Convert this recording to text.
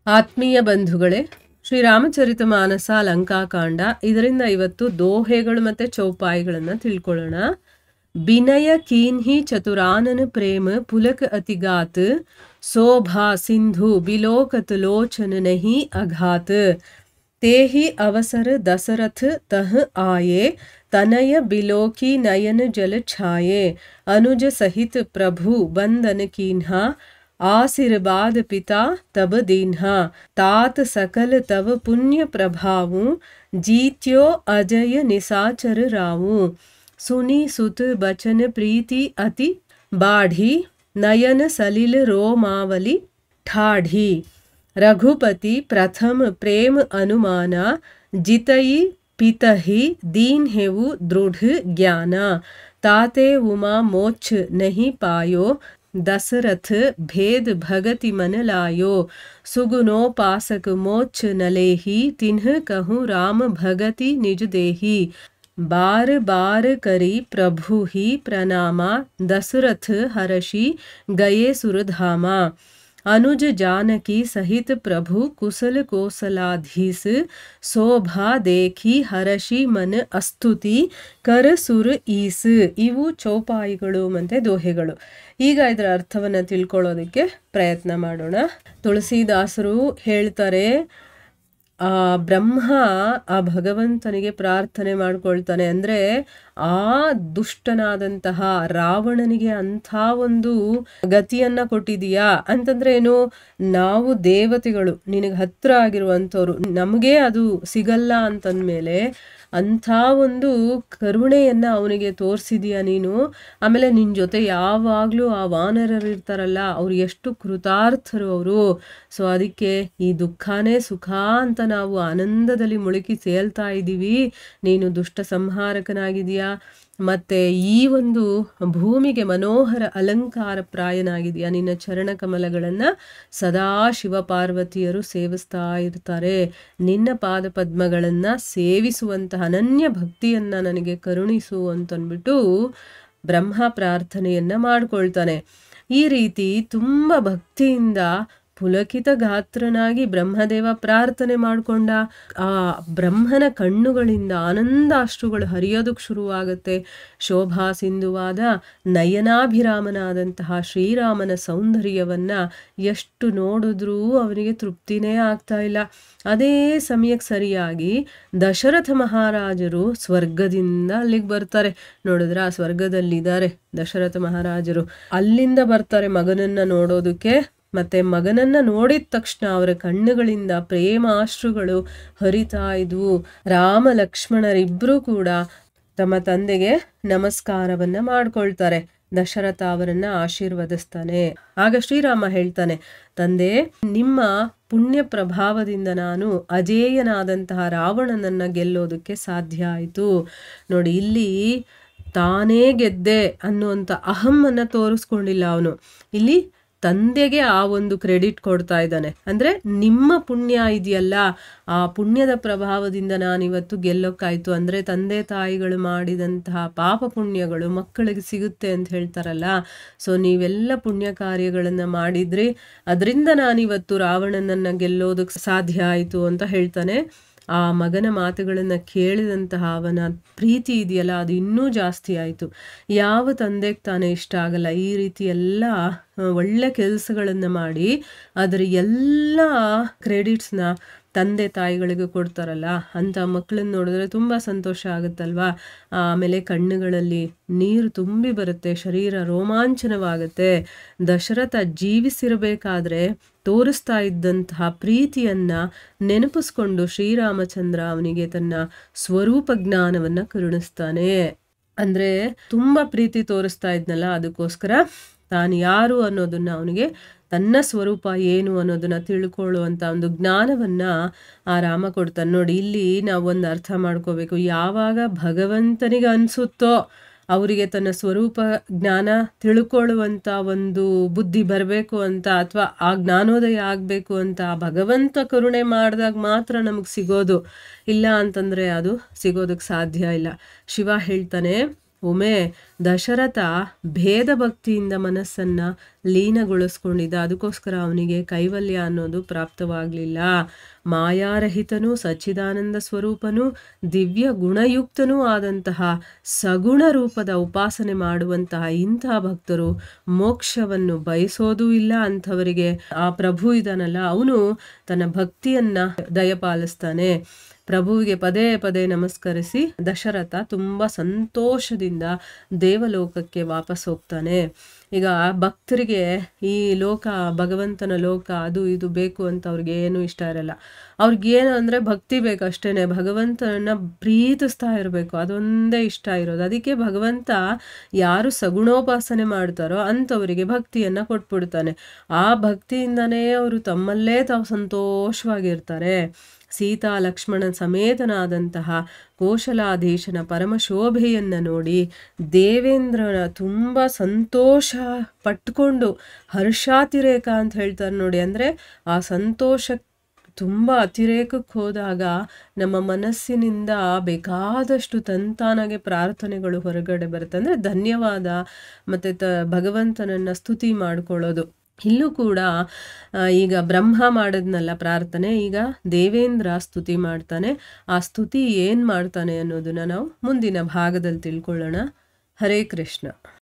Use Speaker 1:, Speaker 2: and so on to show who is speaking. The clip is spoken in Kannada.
Speaker 1: ಆತ್ಮೀಯ ಬಂಧುಗಳೇ, ಶ್ರೀರಾಮಚರಿತ ಮಾನಸ ಲಂಕಾಕಾಂಡ ಇದರಿಂದ ಇವತ್ತು ದೋಹೆಗಳು ಮತ್ತು ಚೌಪಾಯಿಗಳನ್ನು ತಿಳ್ಕೊಳ್ಳೋಣ. ಬಿನಯ ಕೀನ್ಹಿ ಚತುರಾನನ ಪ್ರೇಮ ಪುಲಕ ಅತಿಗಾತ್ ಶೋಭಾ ಸಿಂಧು ಬಿಲೋಕತ್ ಲೋಚನ ನಹಿ ಅಘಾತ್ तेहि अवसर दशरथ तह आये तनय बिलोकी नयन जल छाये अनुज सहित प्रभु बंदन कीन्हा आशीर्वाद पिता तब दीन्हा तात सकल तव पुण्य प्रभावु जीत्यो अजय निसाचर रावु सुनी सुत बचन प्रीति अति बाढ़ी नयन सलिल रोमावली ठाढ़ी रघुपति प्रथम प्रेम अनुमाना जितई पितहि दीन हेवु दृढ़ ज्ञाना ताते उमा मोक्ष नहीं पायो दशरथ भेद भगति मन लायो सुगुणोपासक मोक्ष नलेहि तिन्ह कहूँ राम भगति निज देहि बार बार करी प्रभु ही प्रणामा दशरथ हर्षि गए सुरधामा अनुज जानकी सहित प्रभु कुशल कोसलाधीस शोभा देखी हरषಿ ಮನ ಅಸ್ತುತಿ ಕರ ಸುರ ಈಸ್. ಇವು ಚೌಪಾಯಿಗಳು ಮತ್ತೆ ದೋಹೆಗಳು. ಈಗ ಇದರ ಅರ್ಥವನ್ನು ತಿಳ್ಕೊಳ್ಳೋದಕ್ಕೆ ಪ್ರಯತ್ನ ಮಾಡೋಣ. ತುಳಸಿದಾಸರು ಹೇಳ್ತಾರೆ, ಬ್ರಹ್ಮ ಆ ಭಗವಂತನಿಗೆ ಪ್ರಾರ್ಥನೆ ಮಾಡ್ಕೊಳ್ತಾನೆ. ಅಂದರೆ ಆ ದುಷ್ಟನಾದಂತಹ ರಾವಣನಿಗೆ ಅಂಥ ಒಂದು ಗತಿಯನ್ನ ಕೊಟ್ಟಿದೀಯಾ ಅಂತಂದ್ರೆ ಏನು, ನಾವು ದೇವತೆಗಳು ನಿನಗೆ ಹತ್ರ ಆಗಿರುವಂಥವ್ರು, ನಮಗೆ ಅದು ಸಿಗಲ್ಲ ಅಂತಂದ್ಮೇಲೆ ಅಂಥ ಒಂದು ಕರುಣೆಯನ್ನ ಅವನಿಗೆ ತೋರಿಸಿದೀಯ ನೀನು. ಆಮೇಲೆ ನಿನ್ನ ಜೊತೆ ಯಾವಾಗಲೂ ಆ ವಾನರರು ಇರ್ತಾರಲ್ಲ, ಅವ್ರು ಎಷ್ಟು ಕೃತಾರ್ಥರು ಅವರು. ಸೊ ಅದಕ್ಕೆ ಈ ದುಃಖನೇ ಸುಖ ಅಂತ ನಾವು ಆನಂದದಲ್ಲಿ ಮುಳುಗಿ ತೇಲ್ತಾ ಇದ್ದೀವಿ. ನೀನು ದುಷ್ಟ ಸಂಹಾರಕನಾಗಿದೆಯಾ, ಮತ್ತೆ ಈ ಒಂದು ಭೂಮಿಗೆ ಮನೋಹರ ಅಲಂಕಾರ ಪ್ರಾಯನಾಗಿದೆಯಾ. ನಿನ್ನ ಚರಣ ಕಮಲಗಳನ್ನು ಸದಾ ಶಿವ ಪಾರ್ವತಿಯರು ಸೇವಿಸ್ತಾ ಇರ್ತಾರೆ. ನಿನ್ನ ಪಾದ ಪದ್ಮಗಳನ್ನು ಸೇವಿಸುವಂತಹ ಅನನ್ಯ ಭಕ್ತಿಯನ್ನು ನನಗೆ ಕರುಣಿಸು ಅಂತನ್ಬಿಟ್ಟು ಬ್ರಹ್ಮ ಪ್ರಾರ್ಥನೆಯನ್ನು ಮಾಡ್ಕೊಳ್ತಾನೆ. ಈ ರೀತಿ ತುಂಬ ಭಕ್ತಿಯಿಂದ ಪುಲಕಿತ ಗಾತ್ರನಾಗಿ ಬ್ರಹ್ಮದೇವ ಪ್ರಾರ್ಥನೆ ಮಾಡಿಕೊಂಡ. ಆ ಬ್ರಹ್ಮನ ಕಣ್ಣುಗಳಿಂದ ಆನಂದಾಶ್ರುಗಳು ಹರಿಯೋದಕ್ಕೆ ಶುರುವಾಗುತ್ತೆ. ಶೋಭಾ ಸಿಂಧುವಾದ ನಯನಾಭಿರಾಮನಾದಂತಹ ಶ್ರೀರಾಮನ ಸೌಂದರ್ಯವನ್ನು ಎಷ್ಟು ನೋಡಿದ್ರೂ ಅವನಿಗೆ ತೃಪ್ತಿನೇ ಆಗ್ತಾ ಇಲ್ಲ. ಅದೇ ಸಮಯಕ್ಕೆ ಸರಿಯಾಗಿ ದಶರಥ ಮಹಾರಾಜರು ಸ್ವರ್ಗದಿಂದ ಅಲ್ಲಿಗೆ ಬರ್ತಾರೆ. ನೋಡಿದ್ರೆ ಆ ಸ್ವರ್ಗದಲ್ಲಿದ್ದಾರೆ ದಶರಥ ಮಹಾರಾಜರು. ಅಲ್ಲಿಂದ ಬರ್ತಾರೆ ಮಗನನ್ನ ನೋಡೋದಕ್ಕೆ. ಮತ್ತೆ ಮಗನನ್ನ ನೋಡಿದ ತಕ್ಷಣ ಅವರ ಕಣ್ಣುಗಳಿಂದ ಪ್ರೇಮಾಶ್ರುಗಳು ಹರಿತಾ ಇದ್ವು. ರಾಮ ಲಕ್ಷ್ಮಣರಿಬ್ಬರೂ ಕೂಡ ತಮ್ಮ ತಂದೆಗೆ ನಮಸ್ಕಾರವನ್ನ ಮಾಡ್ಕೊಳ್ತಾರೆ. ದಶರಥ ಅವರನ್ನ ಆಶೀರ್ವದಿಸ್ತಾನೆ. ಆಗ ಶ್ರೀರಾಮ ಹೇಳ್ತಾನೆ, ತಂದೆ, ನಿಮ್ಮ ಪುಣ್ಯ ಪ್ರಭಾವದಿಂದ ನಾನು ಅಜೇಯನಾದಂತಹ ರಾವಣನನ್ನ ಗೆಲ್ಲೋದಕ್ಕೆ ಸಾಧ್ಯ ಆಯಿತು. ನೋಡಿ, ಇಲ್ಲಿ ತಾನೇ ಗೆದ್ದೆ ಅನ್ನುವಂಥ ಅಹಮ್ಮನ್ನ ತೋರಿಸ್ಕೊಂಡಿಲ್ಲ ಅವನು. ಇಲ್ಲಿ ತಂದೆಗೆ ಆ ಒಂದು ಕ್ರೆಡಿಟ್ ಕೊಡ್ತಾ ಇದ್ದಾನೆ. ಅಂದರೆ ನಿಮ್ಮ ಪುಣ್ಯ ಇದೆಯಲ್ಲ, ಆ ಪುಣ್ಯದ ಪ್ರಭಾವದಿಂದ ನಾನಿವತ್ತು ಗೆಲ್ಲೋಕ್ಕಾಯ್ತು. ಅಂದರೆ ತಂದೆ ತಾಯಿಗಳು ಮಾಡಿದಂತಹ ಪಾಪ ಪುಣ್ಯಗಳು ಮಕ್ಕಳಿಗೆ ಸಿಗುತ್ತೆ ಅಂತ ಹೇಳ್ತಾರಲ್ಲ. ಸೊ ನೀವೆಲ್ಲ ಪುಣ್ಯ ಕಾರ್ಯಗಳನ್ನು ಮಾಡಿದ್ರಿ, ಅದರಿಂದ ನಾನಿವತ್ತು ರಾವಣನನ್ನು ಗೆಲ್ಲೋದಕ್ಕೆ ಸಾಧ್ಯ ಆಯಿತು ಅಂತ ಹೇಳ್ತಾನೆ. ಆ ಮಗನ ಮಾತುಗಳನ್ನು ಕೇಳಿದಂತಹ ಅವನ ಪ್ರೀತಿ ಇದೆಯಲ್ಲ, ಅದು ಇನ್ನೂ ಜಾಸ್ತಿ ಆಯಿತು. ಯಾವ ತಂದೆಗೆ ತಾನೇ ಇಷ್ಟ ಆಗಲ್ಲ ಈ ರೀತಿ ಎಲ್ಲ ಒಳ್ಳೆ ಕೆಲಸಗಳನ್ನು ಮಾಡಿ ಅದರ ಎಲ್ಲ ಕ್ರೆಡಿಟ್ಸ್ನ ತಂದೆ ತಾಯಿಗಳಿಗೆ ಕೊಡ್ತಾರಲ್ಲ, ಅಂಥ ಮಕ್ಕಳನ್ನ ನೋಡಿದ್ರೆ ತುಂಬ ಸಂತೋಷ ಆಗುತ್ತಲ್ವಾ. ಆಮೇಲೆ ಕಣ್ಣುಗಳಲ್ಲಿ ನೀರು ತುಂಬಿ ಬರುತ್ತೆ, ಶರೀರ ರೋಮಾಂಚನವಾಗುತ್ತೆ. ದಶರಥ ಜೀವಿಸಿರಬೇಕಾದ್ರೆ ತೋರಿಸ್ತಾ ಇದ್ದಂತಹ ಪ್ರೀತಿಯನ್ನು ನೆನಪಿಸ್ಕೊಂಡು ಶ್ರೀರಾಮಚಂದ್ರ ಅವನಿಗೆ ತನ್ನ ಸ್ವರೂಪ ಜ್ಞಾನವನ್ನು ಕರುಣಿಸ್ತಾನೆ. ಅಂದರೆ ತುಂಬ ಪ್ರೀತಿ ತೋರಿಸ್ತಾ ಇದ್ನಲ್ಲ, ಅದಕ್ಕೋಸ್ಕರ ತಾನು ಯಾರು ಅನ್ನೋದನ್ನು ಅವನಿಗೆ ತನ್ನ ಸ್ವರೂಪ ಏನು ಅನ್ನೋದನ್ನ ತಿಳ್ಕೊಳ್ಳುವಂಥ ಒಂದು ಜ್ಞಾನವನ್ನು ಆ ರಾಮ ಕೊಡ್ತಾನೆ. ನೋಡಿ, ಇಲ್ಲಿ ನಾವು ಒಂದು ಅರ್ಥ ಮಾಡ್ಕೋಬೇಕು. ಯಾವಾಗ ಭಗವಂತನಿಗೆ ಅನಿಸುತ್ತೋ ಅವರಿಗೆ ತನ್ನ ಸ್ವರೂಪ ಜ್ಞಾನ ತಿಳ್ಕೊಳ್ಳುವಂಥ ಒಂದು ಬುದ್ಧಿ ಬರಬೇಕು ಅಂತ, ಅಥವಾ ಆ ಜ್ಞಾನೋದಯ ಆಗಬೇಕು ಅಂತ ಭಗವಂತ ಕರುಣೆ ಮಾಡಿದಾಗ ಮಾತ್ರ ನಮಗೆ ಸಿಗೋದು. ಇಲ್ಲ ಅಂತಂದರೆ ಅದು ಸಿಗೋದಕ್ಕೆ ಸಾಧ್ಯ ಇಲ್ಲ. ಶಿವ ಹೇಳ್ತಾನೆ, ಒಮ್ಮೆ ದಶರಥ ಭೇದ ಭಕ್ತಿಯಿಂದ ಮನಸ್ಸನ್ನ ಲೀನಗೊಳಿಸ್ಕೊಂಡಿದ್ದ, ಅದಕ್ಕೋಸ್ಕರ ಅವನಿಗೆ ಕೈವಲ್ಯ ಅನ್ನೋದು ಪ್ರಾಪ್ತವಾಗಲಿಲ್ಲ. ಮಾಯಾರಹಿತನೂ ಸಚ್ಚಿದಾನಂದ ಸ್ವರೂಪನೂ ದಿವ್ಯ ಗುಣಯುಕ್ತನೂ ಆದಂತಹ ಸಗುಣ ರೂಪದ ಉಪಾಸನೆ ಮಾಡುವಂತಹ ಇಂತಹ ಭಕ್ತರು ಮೋಕ್ಷವನ್ನು ಬಯಸೋದೂ ಇಲ್ಲ. ಅಂಥವರಿಗೆ ಆ ಪ್ರಭು ಇದನಲ್ಲ, ಅವನು ತನ್ನ ಭಕ್ತಿಯನ್ನ ದಯಪಾಲಿಸ್ತಾನೆ. ಪ್ರಭುವಿಗೆ ಪದೇ ಪದೇ ನಮಸ್ಕರಿಸಿ ದಶರಥ ತುಂಬ ಸಂತೋಷದಿಂದ ದೇವಲೋಕಕ್ಕೆ ವಾಪಸ್ ಹೋಗ್ತಾನೆ. ಈಗ ಭಕ್ತರಿಗೆ ಈ ಲೋಕ, ಭಗವಂತನ ಲೋಕ, ಅದು ಇದು ಬೇಕು ಅಂತ ಅವ್ರಿಗೆ ಏನು ಇಷ್ಟ ಇರಲ್ಲ. ಅವ್ರಿಗೇನು ಅಂದರೆ ಭಕ್ತಿ ಬೇಕು ಅಷ್ಟೇ, ಭಗವಂತನನ್ನ ಪ್ರೀತಿಸ್ತಾ ಇರಬೇಕು, ಅದೊಂದೇ ಇಷ್ಟ ಇರೋದು. ಅದಕ್ಕೆ ಭಗವಂತ ಯಾರು ಸಗುಣೋಪಾಸನೆ ಮಾಡ್ತಾರೋ ಅಂಥವರಿಗೆ ಭಕ್ತಿಯನ್ನು ಕೊಟ್ಬಿಡ್ತಾನೆ. ಆ ಭಕ್ತಿಯಿಂದನೇ ಅವರು ತಮ್ಮಲ್ಲೇ ತಾವು ಸಂತೋಷವಾಗಿರ್ತಾರೆ. ಸೀತಾ ಲಕ್ಷ್ಮಣ ಸಮೇತನಾದಂತಹ ಕೋಶಲಾಧೀಶನ ಪರಮಶೋಭೆಯನ್ನು ನೋಡಿ ದೇವೇಂದ್ರನ ತುಂಬ ಸಂತೋಷ ಪಟ್ಕೊಂಡು ಹರ್ಷಾತಿರೇಕ ಅಂತ ಹೇಳ್ತಾರೆ ನೋಡಿ. ಅಂದರೆ ಆ ಸಂತೋಷ ತುಂಬ ಅತಿರೇಕಕ್ಕೆ ಹೋದಾಗ ನಮ್ಮ ಮನಸ್ಸಿನಿಂದ ಬೇಕಾದಷ್ಟು ತಂತಾನಾಗೆ ಪ್ರಾರ್ಥನೆಗಳು ಹೊರಗಡೆ ಬರುತ್ತೆ. ಅಂದರೆ ಧನ್ಯವಾದ ಮತ್ತು ಭಗವಂತನನ್ನು ಸ್ತುತಿ ಮಾಡ್ಕೊಳ್ಳೋದು. ಇಲ್ಲೂ ಕೂಡ ಈಗ ಬ್ರಹ್ಮ ಮಾಡಿದ್ನಲ್ಲ ಪ್ರಾರ್ಥನೆ, ಈಗ ದೇವೇಂದ್ರ ಸ್ತುತಿ ಮಾಡ್ತಾನೆ. ಆ ಸ್ತುತಿ ಏನು ಮಾಡ್ತಾನೆ ಅನ್ನೋದನ್ನು ನಾವು ಮುಂದಿನ ಭಾಗದಲ್ಲಿ ತಿಳ್ಕೊಳ್ಳೋಣ. ಹರೇ ಕೃಷ್ಣ.